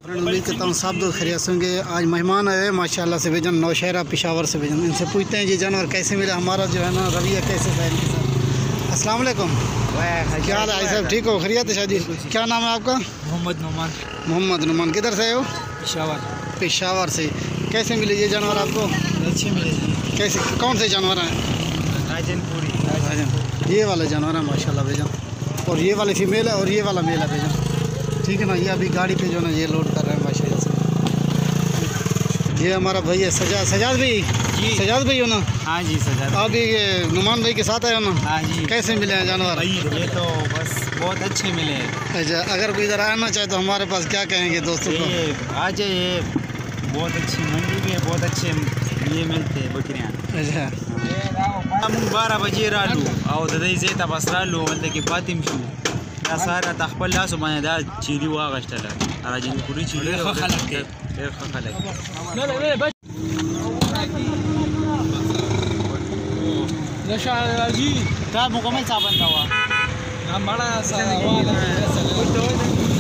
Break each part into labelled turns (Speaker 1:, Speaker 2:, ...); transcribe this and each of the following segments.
Speaker 1: उम्मीद करता हूँ सब दोस्त खैरियत से होंगे। आज मेहमान आए हैं माशाल्लाह से भेजन नौशहरा पेशावर से भेजन। इनसे पूछते हैं ये जानवर कैसे मिला, हमारा जो है ना रवैया कैसे था इनके साथ। अस्सलाम वालेकुम, क्या हाल है साहब, ठीक हो, खैरियत है शादी? क्या नाम है आपका?
Speaker 2: मोहम्मद नुमान।
Speaker 1: मोहम्मद नुमान, किधर से हो?
Speaker 2: पेशावर।
Speaker 1: पेशावर से। कैसे मिले ये जानवर आपको?
Speaker 2: अच्छे मिले।
Speaker 1: कैसे, कौन से जानवर हैं?
Speaker 2: राजनपुरी।
Speaker 1: ये वाले जानवर हैं माशाल्लाह भेजन, और ये वाले फीमेल है और ये वाला मेल है भेजन, ठीक है ना। ये अभी गाड़ी पे जो ना ये लोड कर रहे हैं माशाल्लाह से। ये हमारा भाई है सजाद भाई जी। सजाद भाई हो ना?
Speaker 2: हाँ जी सजाद।
Speaker 1: आप ये नुमान भाई के साथ आए हो ना?
Speaker 2: हाँ जी।
Speaker 1: कैसे मिले हैं जानवर?
Speaker 2: ये तो बस बहुत अच्छे मिले।
Speaker 1: अच्छा, अगर कोई इधर आना चाहे तो हमारे पास क्या कहेंगे दोस्तों को?
Speaker 2: आ जाइए, बहुत अच्छी मंडी भी है, बहुत अच्छे ये मिलते हैं बकरियाँ।
Speaker 1: अच्छा,
Speaker 2: हम 12 बजे रालू और ददई से तबस रालू मतलब कि पातिम शू या सारा तखपल लासो माने दा चीरी वागश्तला राजनपुरी चीरी खलक के खलक जी का मुकम्मल साबन का हुआ हमारा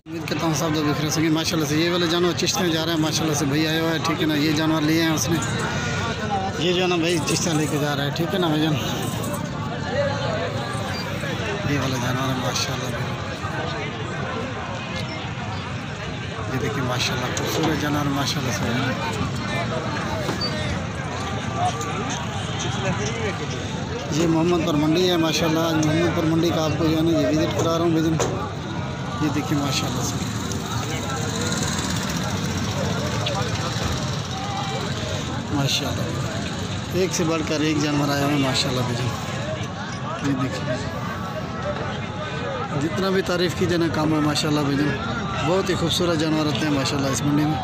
Speaker 1: उम्मीद करता हूँ सब लोग बिखरे सकें माशाल्लाह से। ये वाले जानवर चिश्ते में जा रहे हैं माशाल्लाह से, भाई आया हुआ है, ठीक है ना। ये जानवर लिए हैं उसने, ये जो है ना भाई चिश्ता लेके जा रहा है, ठीक है ना भाईजान। ये वाला जानवर है माशाल्लाह, ये देखिए माशाल्लाह खूबसूरत जानवर माशाल्लाह से। ये मोहम्मदपुर मंडी है माशाल्लाह। आज मोहम्मदपुर मंडी का आपको जो है ना ये विज़िट करा रहा हूँ भाईजान। ये देखिए माशाल्लाह से, माशाल्लाह एक से बढ़कर एक जानवर आया है माशाल्लाह भाईजान। ये देखिए जितना भी तारीफ़ कीजिए ना काम है माशाल्लाह भाईजान। बहुत ही खूबसूरत जानवर होते हैं माशाल्लाह इस मंडी में।